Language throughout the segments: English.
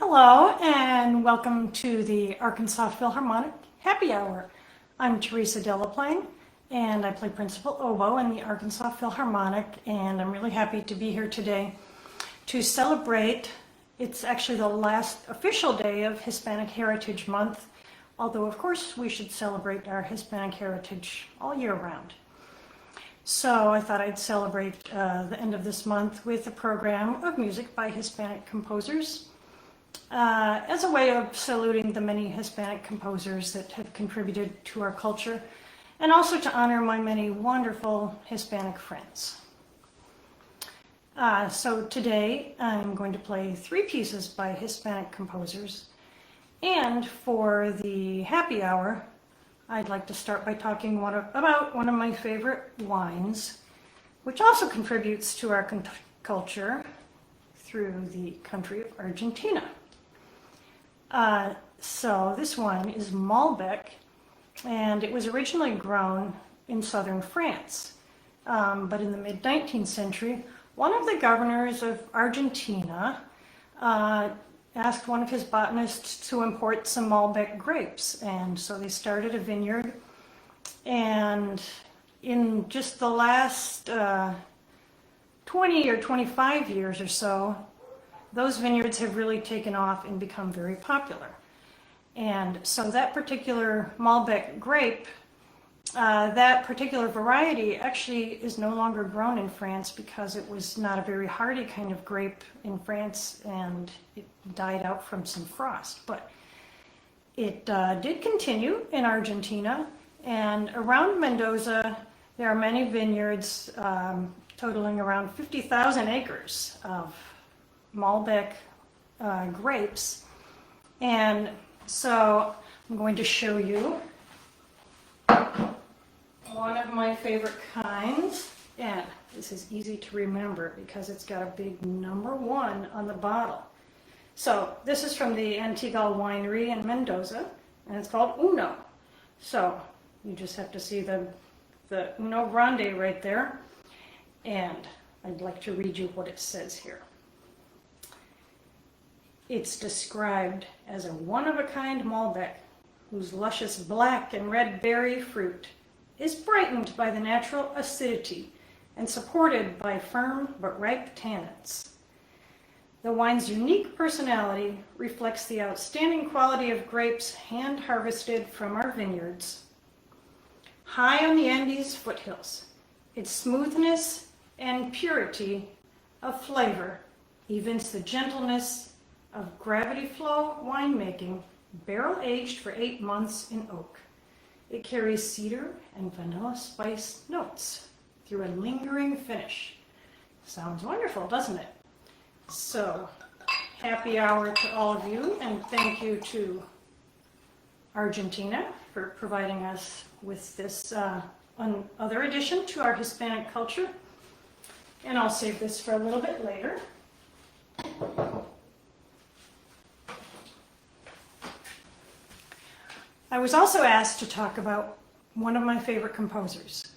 Hello and welcome to the Arkansas Philharmonic Happy Hour. I'm Theresa Delaplain and I play Principal Oboe in the Arkansas Philharmonic, and I'm really happy to be here today to celebrate. It's actually the last official day of Hispanic Heritage Month, although of course we should celebrate our Hispanic heritage all year round. So I thought I'd celebrate the end of this month with a program of music by Hispanic composers as a way of saluting the many Hispanic composers that have contributed to our culture, and also to honor my many wonderful Hispanic friends. So today I'm going to play 3 pieces by Hispanic composers, and for the happy hour I'd like to start by talking about one of my favorite wines, which also contributes to our culture through the country of Argentina. So this wine is Malbec, and it was originally grown in southern France. But in the mid-19th century, one of the governors of Argentina asked one of his botanists to import some Malbec grapes, and so they started a vineyard. And in just the last 20 or 25 years or so, those vineyards have really taken off and become very popular. And so that particular Malbec grape, that particular variety actually is no longer grown in France because it was not a very hardy kind of grape in France and it died out from some frost. But it did continue in Argentina, and around Mendoza there are many vineyards totaling around 50,000 acres of Malbec grapes. And so I'm going to show you one of my favorite kinds, and this is easy to remember because it's got a big number 1 on the bottle. So this is from the Antigal winery in Mendoza, and it's called Uno. So you just have to see the Uno Grande right there, and I'd like to read you what it says here. It's described as a one-of-a-kind Malbec whose luscious black and red berry fruit is brightened by the natural acidity and supported by firm but ripe tannins. The wine's unique personality reflects the outstanding quality of grapes hand-harvested from our vineyards. High on the Andes foothills, its smoothness and purity of flavor evince the gentleness of gravity flow winemaking, barrel-aged for 8 months in oak. It carries cedar and vanilla spice notes through a lingering finish. Sounds wonderful, doesn't it? So, happy hour to all of you, and thank you to Argentina for providing us with this other addition to our Hispanic culture. And I'll save this for a little bit later. I was also asked to talk about one of my favorite composers.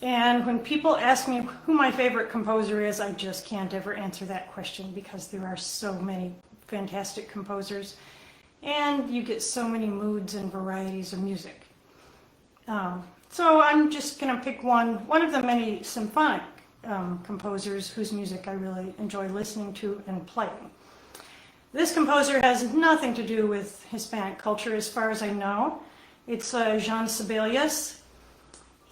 And when people ask me who my favorite composer is, I just can't ever answer that question because there are so many fantastic composers and you get so many moods and varieties of music. So I'm just going to pick one of the many symphonic composers whose music I really enjoy listening to and playing. This composer has nothing to do with Hispanic culture as far as I know. It's Jean Sibelius.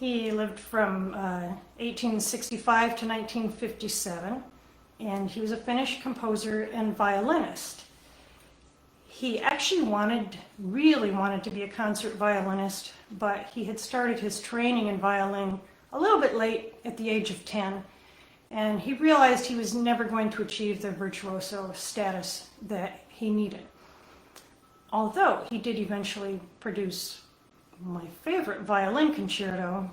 He lived from 1865 to 1957, and he was a Finnish composer and violinist. He actually really wanted to be a concert violinist, but he had started his training in violin a little bit late at the age of 10, and he realized he was never going to achieve the virtuoso status that he needed. Although he did eventually produce my favorite violin concerto,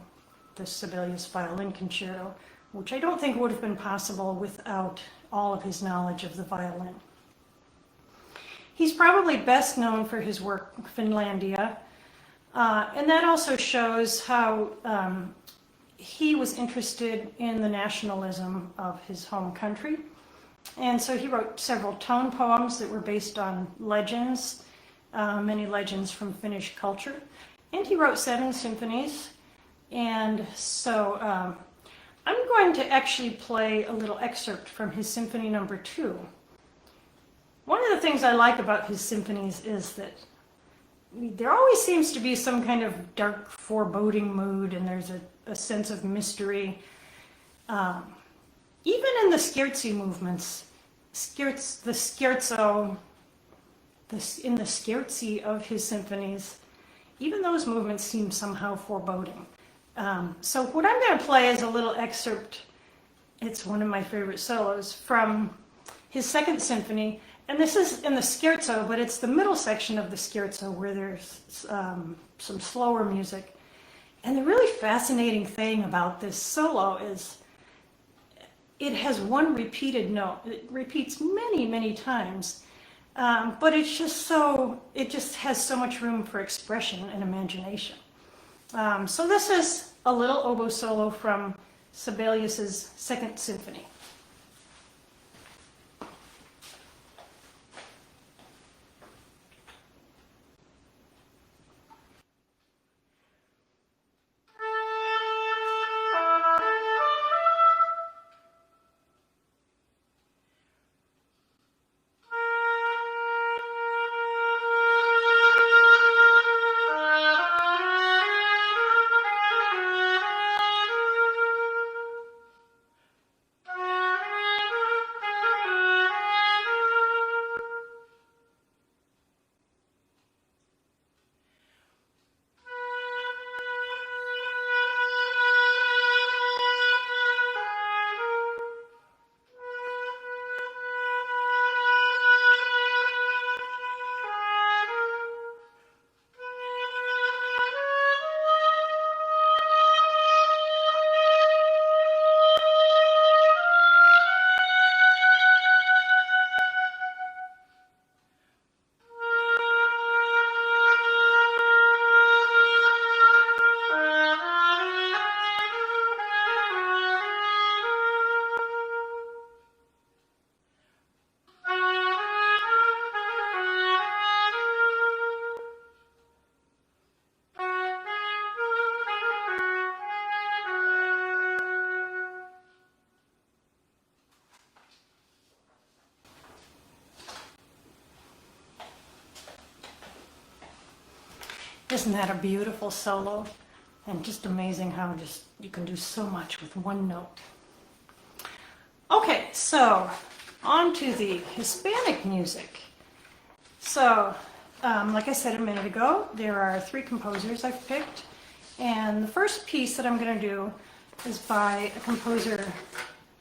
the Sibelius Violin Concerto, which I don't think would have been possible without all of his knowledge of the violin. He's probably best known for his work Finlandia, and that also shows how he was interested in the nationalism of his home country And so he wrote several tone poems that were based on legends, many legends from Finnish culture. And he wrote 7 symphonies. And so I'm going to actually play a little excerpt from his Symphony Number 2. One of the things I like about his symphonies is that there always seems to be some kind of dark, foreboding mood, and there's a sense of mystery. Even in the scherzi movements, in the scherzi of his symphonies, even those movements seem somehow foreboding. So what I'm going to play is a little excerpt. It's one of my favorite solos from his 2nd symphony. And this is in the scherzo, but it's the middle section of the scherzo where there's some slower music. And the really fascinating thing about this solo is it has one repeated note. It repeats many, many times. But it just has so much room for expression and imagination. So this is a little oboe solo from Sibelius's 2nd Symphony. Isn't that a beautiful solo? And just amazing how you can do so much with one note. Okay, so on to the Hispanic music. So, like I said a minute ago, there are 3 composers I've picked. And the first piece that I'm going to do is by a composer,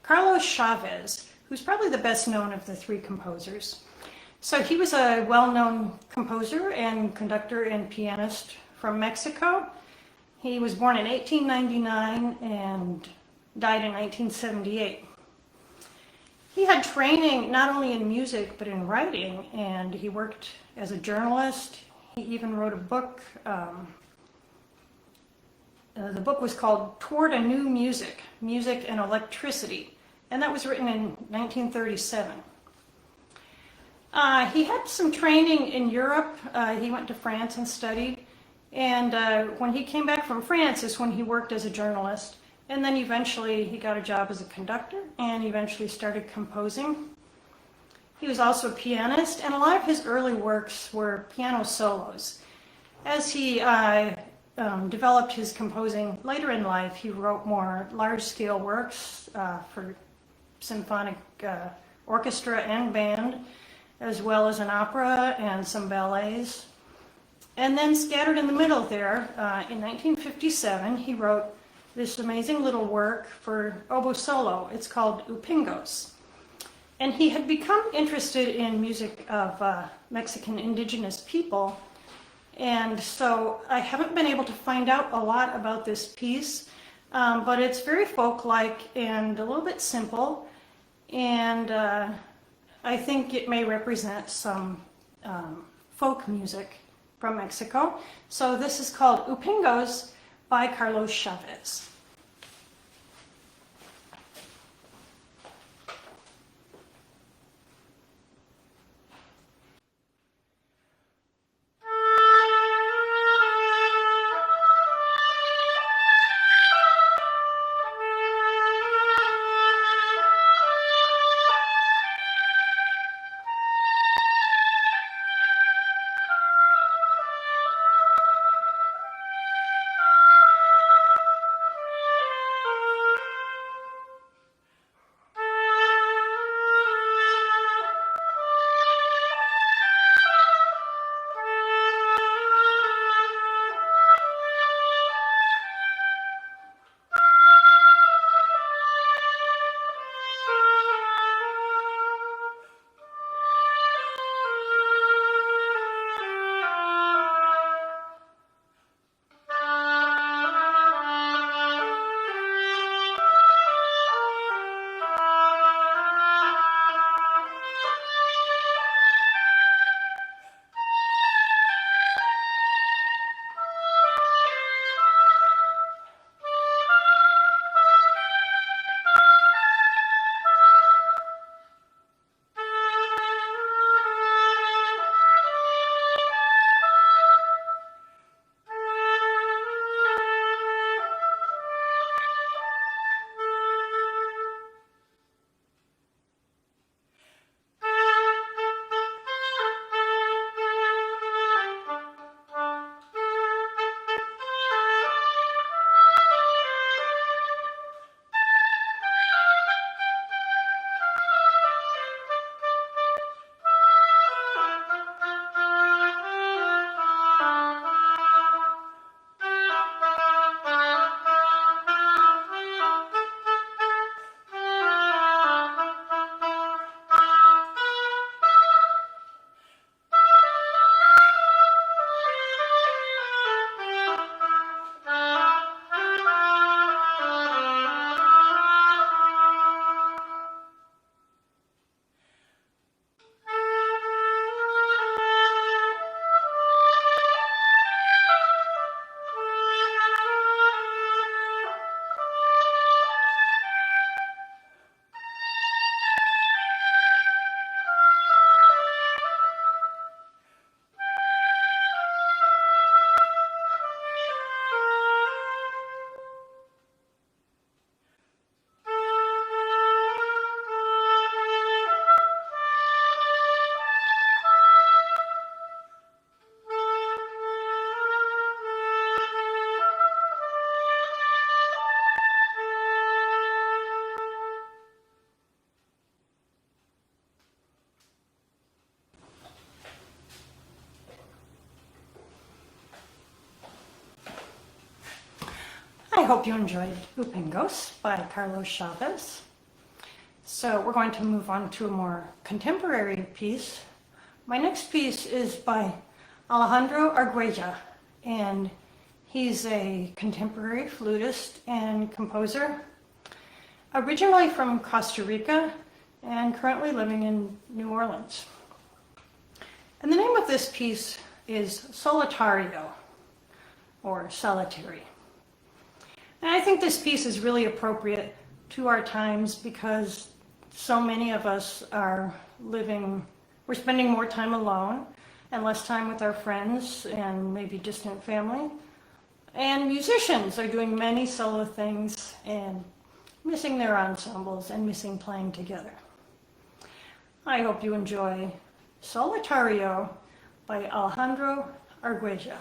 Carlos Chavez, who's probably the best known of the 3 composers. So he was a well-known composer and conductor and pianist from Mexico. He was born in 1899 and died in 1978. He had training not only in music but in writing, and he worked as a journalist. He even wrote a book. The book was called Toward a New Music, Music and Electricity, and that was written in 1937. He had some training in Europe. He went to France and studied. And when he came back from France is when he worked as a journalist. And then eventually he got a job as a conductor and eventually started composing. He was also a pianist, and a lot of his early works were piano solos. As he developed his composing later in life, he wrote more large-scale works for symphonic orchestra and band, as well as an opera and some ballets. And then scattered in the middle there, in 1957, he wrote this amazing little work for oboe solo. It's called Upingos. And he had become interested in music of Mexican indigenous people. And so I haven't been able to find out a lot about this piece, but it's very folk-like and a little bit simple. And I think it may represent some folk music from Mexico. So this is called Upingos by Carlos Chavez. hope you enjoyed Upingos by Carlos Chavez. So we're going to move on to a more contemporary piece. My next piece is by Alejandro Arguella, and he's a contemporary flutist and composer, originally from Costa Rica and currently living in New Orleans. And the name of this piece is Solitario, or Solitary. And I think this piece is really appropriate to our times because so many of us are we're spending more time alone and less time with our friends and maybe distant family. And musicians are doing many solo things and missing their ensembles and missing playing together. I hope you enjoy Solitario by Alejandro Arguella.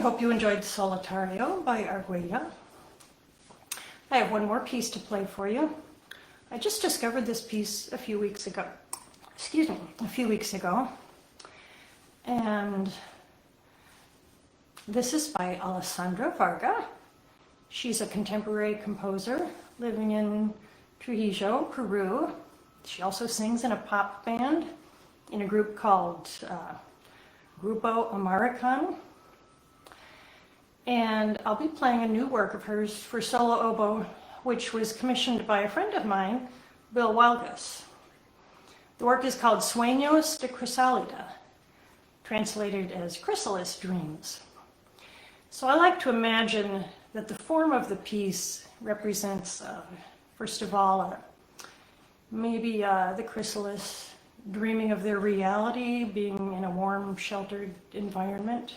I hope you enjoyed Solitario by Arguella. I have one more piece to play for you. I just discovered this piece a few weeks ago. And This is by Alessandra Varga. She's a contemporary composer living in Trujillo, Peru. She also sings in a pop band in a group called Grupo American. And I'll be playing a new work of hers for solo oboe, which was commissioned by a friend of mine, Bill Walgus. The work is called Sueños de Chrysalida, translated as Chrysalis Dreams. So I like to imagine that the form of the piece represents, first of all, maybe the chrysalis dreaming of their reality, being in a warm, sheltered environment,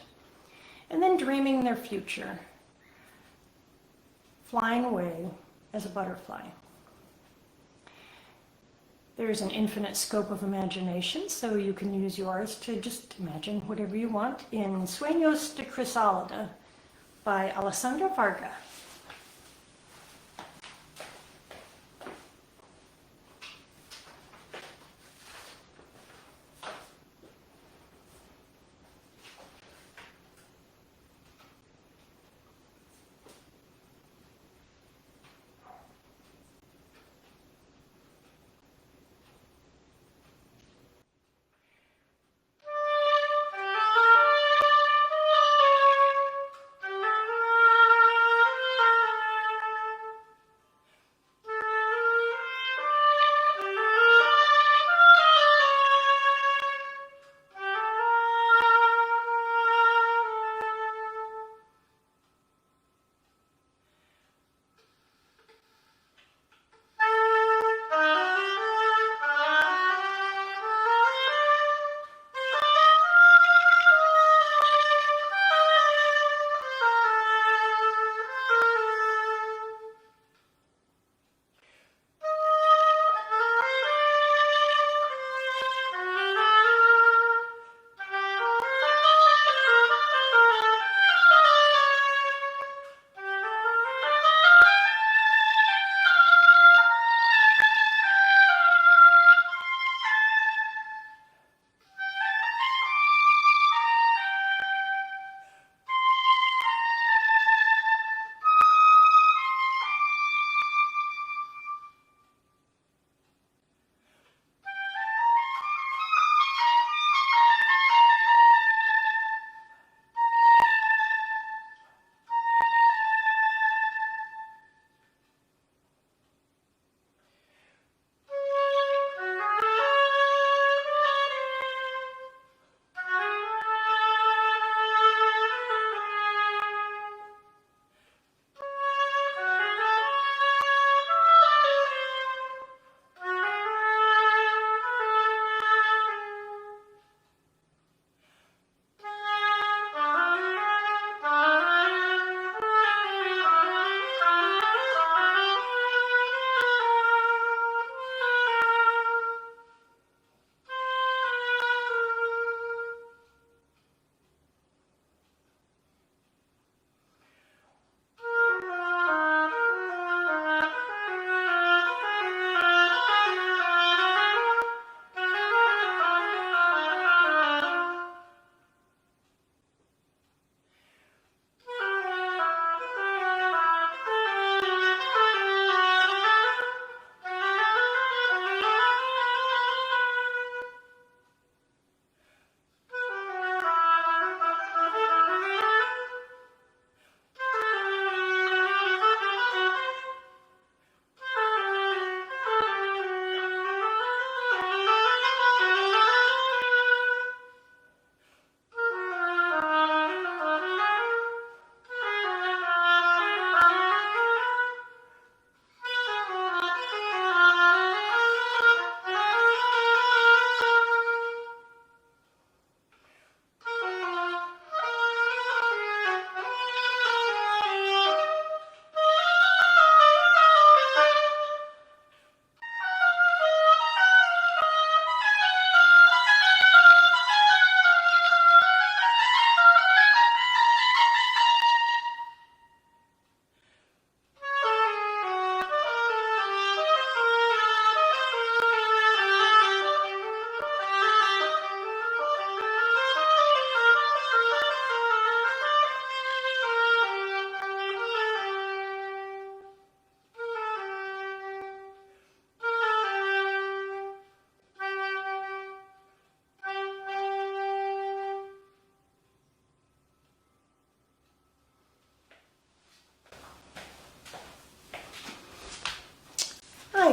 and then dreaming their future, flying away as a butterfly. There's an infinite scope of imagination, so you can use yours to just imagine whatever you want in Sueños de Chrysalida by Alessandra Varga.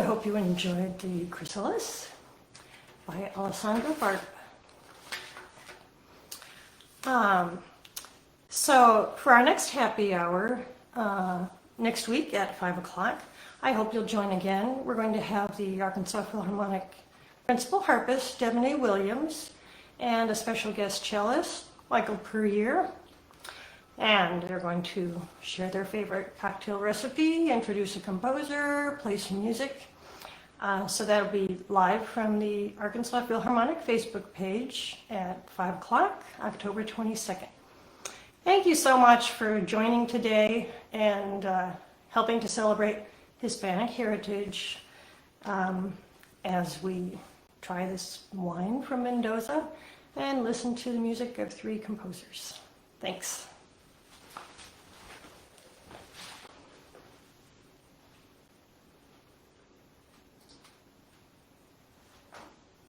I hope you enjoyed the Chrysalis by Alessandro Barba. So for our next happy hour, next week at 5 o'clock, I hope you'll join again. We're going to have the Arkansas Philharmonic Principal Harpist, Devon Williams, and a special guest cellist, Michael Puryear. And they're going to share their favorite cocktail recipe, introduce a composer, play some music. So that'll be live from the Arkansas Philharmonic Facebook page at 5 o'clock, October 22nd. Thank you so much for joining today and helping to celebrate Hispanic heritage as we try this wine from Mendoza and listen to the music of 3 composers. Thanks.